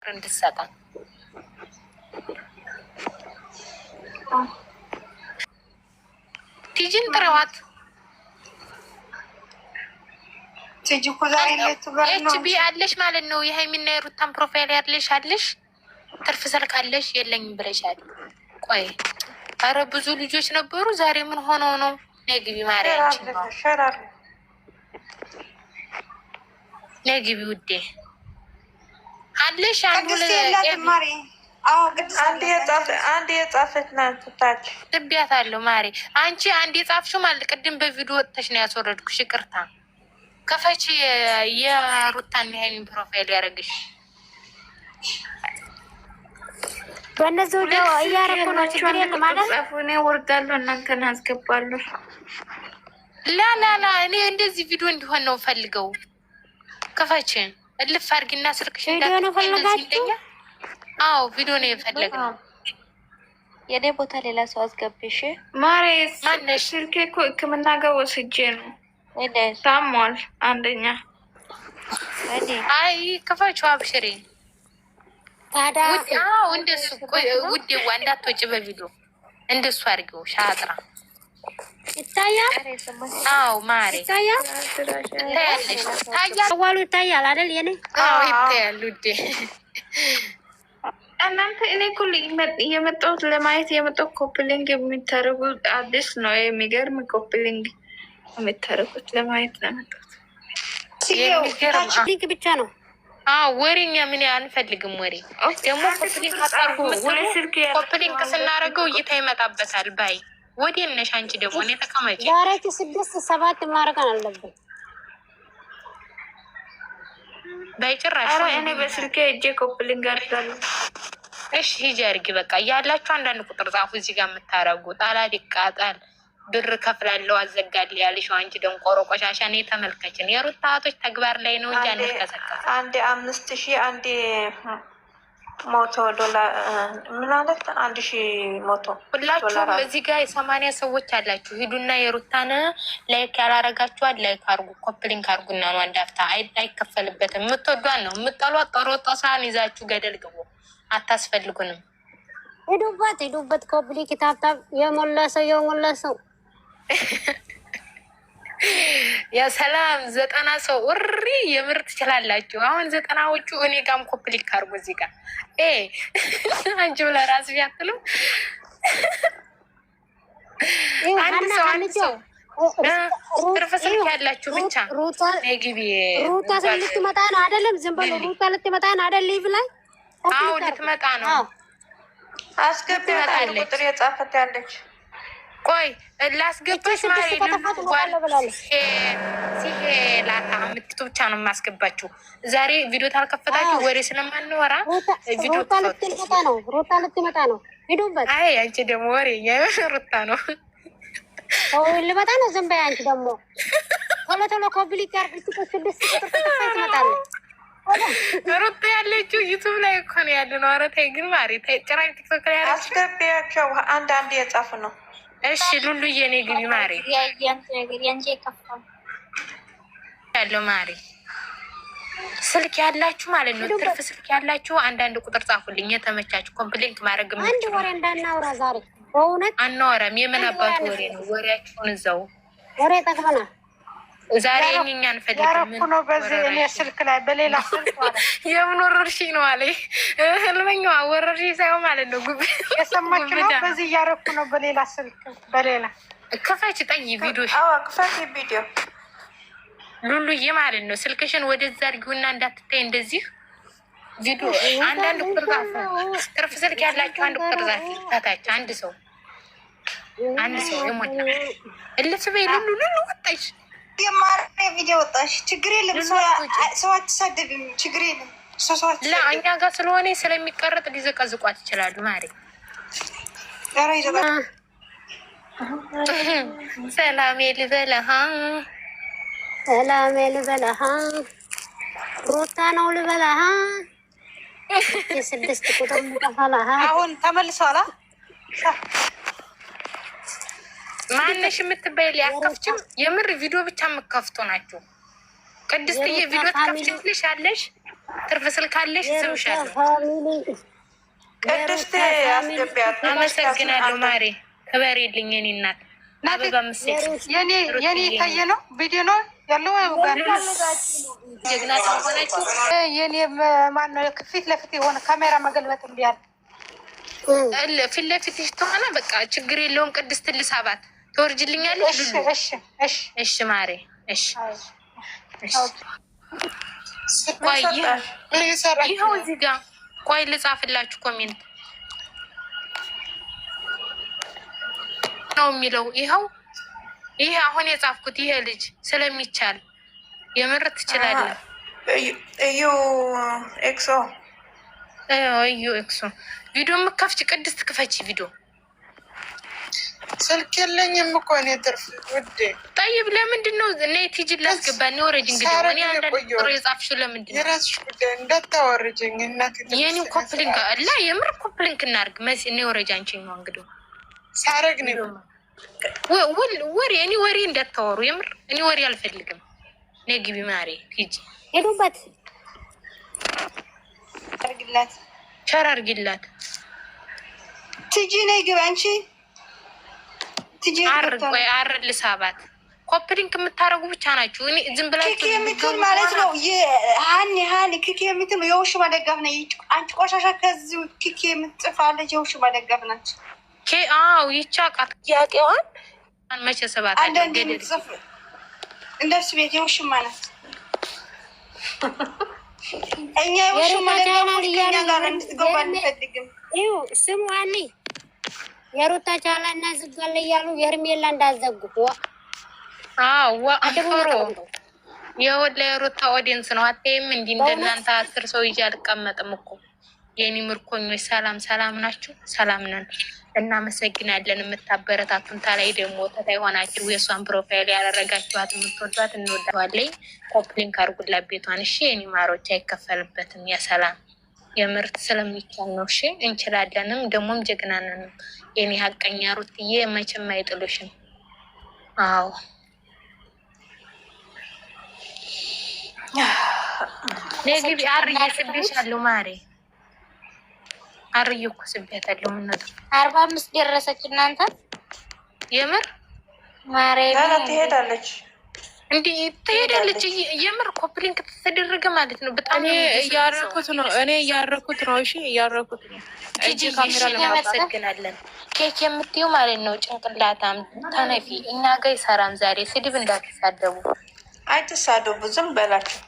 እንድትሰጠን ቲጂን ጥረዋት። ቲጂ እኮ ዛሬ ኤችቢ አለሽ ማለት ነው። የሃይሚና የሩታን ፕሮፋይል ያለሽ አለሽ፣ ትርፍ ስልክ አለሽ የለኝም ብለሻል። ቆይ አረ ብዙ ልጆች ነበሩ ዛሬ ምን ሆነው ነው? ነግቢ ማርያም ነግቢ ውዴ አለሽ አንድ የጻፈች ናት ታች ትቢያታለሁ። ማሪ አንቺ አንድ የጻፍሽው ማለት ቅድም በቪዲዮ ወጥተሽ ነው ያስወረድኩሽ። ይቅርታ ከፈች የሩታን የሃይሚን ፕሮፋይል ያደረግሽ በእነዚህ ወደ እያረኩ ነው። ችግር የለም ማለት እኔ ወርዳለሁ እናንተን አስገባለሁ። ላላላ እኔ እንደዚህ ቪዲዮ እንዲሆን ነው ፈልገው። ከፈች እልፍ አድርጊና ስልክሽ ቪዲዮ ነው ፈልጋችሁ? አዎ ቪዲዮ ነው የፈለግነው። የኔ ቦታ ሌላ ሰው አስገብሽ ማሬ። ማነሽ? ስልኬ እኮ ሕክምና ጋር ወስጄ ነው ታሟል። አንደኛ አይ ከፋችሁ አብሽሬ ታዲያ እንደሱ ውዴዋ እንዳትወጪ በቪዲዮ እንደሱ አድርጊው። ሻጥራ ይታያል። አዎ ማሬ ይታያል። አዋሉ ይታያል አይደል? የኔ አዎ ይታያል ውዴ። እናንተ እኔ እኮ የመጣሁት ለማየት የመጣሁ ኮፕሊንግ የሚታረጉት አዲስ ነው። የሚገርም ኮፕሊንግ የሚታረጉት ለማየት ነው የመጣሁት። ሊንክ ብቻ ነው። ወሬኛ ምን አንፈልግም። ወሬ ደግሞ ኮፕሊንክ ስናደርገው እይታ ይመጣበታል። ባይ ወዴት ነሽ አንቺ? ደግሞ እኔ ተቀመጭ። ዛሬ 6-7 ማድረግ አለብን። በጭራሽ እኔ በስልኬ እጄ ኮፕሊንግ አድርጋለሁ። እሺ ሂጂ አድርጊ። በቃ ያላችሁ አንዳንድ ቁጥር ጻፉ። እዚህ ጋር የምታረጉ ጣላት ይቃጣል ብር ከፍላለሁ አዘጋለሁ ያልሽው አንቺ ደንቆሮ ቆሻሻ። እኔ ተመልከችን የሩታ እህቶች ተግባር ላይ ነው እንጂ አንከሰከስ። አንዴ 5000 አንዴ $100 ምን ማለት 1000 ሁላችሁም እዚህ ጋር 80 ሰዎች አላችሁ። ሂዱና የሩታን ላይክ ያላረጋችኋል ላይክ አርጉ፣ ኮፕሊንክ አርጉና ነው አንዳፍታ አይከፈልበትም። የምትወዷን ነው የምትጠሏት። ጠሮጦ ሳህን ይዛችሁ ገደል ግቡ። አታስፈልጉንም። ሄዱበት ኮፕሊንክ ታብታብ የሞላ ሰው የሰላም 90 ሰው እሪ የምር ትችላላችሁ። አሁን 90ዎቹ እኔ ጋም ኮፕሊንክ አርጉ። እዚህ ጋር አንቺ ለራስ ያትሉ አንድ ሰው ትርፍ ስልክ ያላችሁ ብቻ ነግቢ። ሩታ ልትመጣ ነው አይደለም? ዝም ብሎ ሩታ ልትመጣ ነው አይደል? ሊቭ ላይ አዎ ልትመጣ ነው። አስገቢያለች ቁጥር የጻፈት ያለች። ቆይ ላስገባሽ ማሪ ሲሄላታ ምትቱ ብቻ ነው የማስገባችሁ። ዛሬ ቪዲዮ ታልከፈታችሁ ወሬ ስለማንወራ ቪዲዮ ሩታ ልትመጣ ነው። ሂዱበት። አይ አንቺ ደግሞ ወሬ ሩታ ነው ልመጣ ነው። ዝም በይ አንቺ ደግሞ ቶሎ ኮብሊክ ጋር ብትቆስልስ ትመጣለች። ሩታ ያለችው ዩቱብ ላይ እኮ ነው ያለ ነው። ኧረ ተይ ግን ማሪ ተይ። ጭራሽ ቲክቶክ ላይ ያለች አስገቢያቸው። አንድ የጻፉ ነው። እሺ ሉሉ የኔ ግቢ ማሪ ያለው ማሪ ስልክ ያላችሁ ማለት ነው። ትርፍ ስልክ ያላችሁ አንዳንድ ቁጥር ጻፉልኝ። የተመቻችሁ ኮምፕሌንት ማድረግ አንድ ወሬ እንዳናውራ ዛሬ በእውነት አናወራም። የምን አባቱ ወሬ ነው? ወሬያችሁን እዛው ወሬ ጠቅመና ዛሬ እኛ አንፈልግም። ያረኩ ነው በዚህ እኔ ስልክ ላይ በሌላ ስልክ ማለት የምን ወረርሽኝ ነው አለ ህልመኛዋ። ወረርሽኝ ሳይሆን ማለት ነው ጉብ የሰማች ነው። በዚህ ያረኩ ነው በሌላ ስልክ በሌላ ከፋች ጠይ ቪዲዮ ክፈት ቪዲዮ ሉሉዬ ማለት ነው። ስልክሽን ወደዛ አድርጊውና እንዳትታይ እንደዚህ ቪዲዮ አንዳንድ ቁጥር ጻፉ። ትርፍ ስልክ ያላችሁ አንድ ቁጥር ጻፉ። ታታች አንድ ሰው የሞላ እልፍ በይ ሉሉ ወጣሽ የማረ ቪዲዮ ወጣሽ። ችግር የለም። ሰው አትሳደብም። ችግር የለም። እኛ ጋር ስለሆነ ስለሚቀረጥ ሊዘቀዝቋት ይችላሉ። ማሪ ሰላም ልበለሃ ሩታ ነው ልበለሃ 6 ቁጥር ሙቀፋላሃ አሁን ተመልሷላ። ማነሽ የምትባይ ሊያከፍችም የምር ቪዲዮ ብቻ የምከፍቶ ናቸው። ቅድስትዬ ቪዲዮ ትከፍችልሽ አለሽ ትርፍ ስልክ አለሽ? ስምሻለሁ። ቅድስት አስገቢያት። አመሰግናለሁ ማሬ፣ ክበሪልኝ የኔ እናት። አበባ ምስል የኔ የታየ ነው ቪዲዮ ነው ያለው። ጀግና ሆናችሁ የኔ ማነው ፊት ለፊት የሆነ ካሜራ መገልበጥ እንዲያል ፊት ለፊትሽ ተሆነ በቃ ችግር የለውም። ቅድስት ልሳባት ትወርጅልኛለሽ? እሺ ማሬ፣ እሺ። ቆይ ይኸው እዚህ ጋር ቆይ ልጻፍላችሁ። ኮሜንት ነው የሚለው ይኸው። ይሄ አሁን የጻፍኩት ይሄ ልጅ ስለሚቻል የምር ትችላለህ። እዩ ኤክሶ ቪዲዮ የምከፍች ቅድስት ክፈች ቪዲዮ። ስልክ የለኝም እኮ እኔ ትርፍ ውዴ። ጠይብ ለምንድን ነው እኔ ቲጂ ላስገባ? እኔ ወረጅ እንግዲህ እኔ አንዳንድ ጥሩ የጻፍሽው ለምንድን ነው? የራስሽ ጉዳይ እንዳታወርጅኝ እናት። የኔ ኮፕሊንግ ላ የምር ኮፕሊንግ እናርግ መሲ። እኔ ወረጅ አንቺኝ ነው እንግዲህ ሳረግ ነው ወሬ። እኔ ወሬ እንዳታወሩ የምር እኔ ወሬ አልፈልግም። እኔ ግቢ ማሬ ቲጂ ሄዱበት አርግላት ሸር አርግላት ቲጂ ነይ ግቢ አንቺ ቲጂ ቆይ ልሳባት። ኮፕሊንግ የምታረጉ ብቻ ናችሁ። እኔ ዝም ብላችሁ ኪኪ የምትል ማለት ነው። ሀኒ ኪኪ የምትል የውሽ መደገፍ ነው። አንቺ ቆሻሻ ከዚህ ኪኪ የምትጽፋለች የውሽ መደገፍ ናት። አዎ ይቻቃት ጥያቄዋን መቼ ሰባት አንዳንድ የምትጽፍ እንደሱ ቤት የውሽ ማለት እኛ የውሽ መደገፍ ከኛ ጋር እንድትገባ አንፈልግም። ይኸው ስሙ አኒ የሩታ ቻላ እና ዝጋለ እያሉ የሄርሜላ እንዳዘጉ አፍሮ የወላ የሩታ ኦዲየንስ ነው። አታይም እንዲ እንደናንተ 10 ሰው ይዤ አልቀመጥም እኮ የኔ ምርኮኞች። ሰላም ሰላም ናችሁ? ሰላም ነን። እናመሰግናለን የምታበረታቱን። ታላይ ደግሞ ተታይ ሆናችሁ የእሷን ፕሮፋይል ያደረጋችኋት የምትወዷት እንወዳዋለኝ። ኮፕሊንክ አርጉላት ቤቷን። እሺ የኔ ማሮች አይከፈልበትም። የሰላም የምርት ስለሚቻል ነው። እሺ እንችላለንም ደግሞም ጀግናነንም። የኔ ሀቀኛ ሩትዬ መቼም አይጥሉሽም። አዎ ነግቢ አርዬ ስቤሻለሁ ማሬ። አርዬ እኮ ስቤያታለሁ። ምን ነው 45 ደረሰች እናንተ የምር ማሬ ትሄዳለች እንዲህ ትሄዳለች። የምር ኮፕሊንግ ተደረገ ማለት ነው። በጣም እኔ እያረኩት ነው። እሺ እያረኩት ነው። እጂ ካሜራ ለማመሰግናለን። ኬክ የምትይው ማለት ነው። ጭንቅላታም ተነፊ። እኛ ጋር ይሰራም ዛሬ። ስድብ እንዳትሳደቡ። አይተሳደቡ ዝም በላቸው።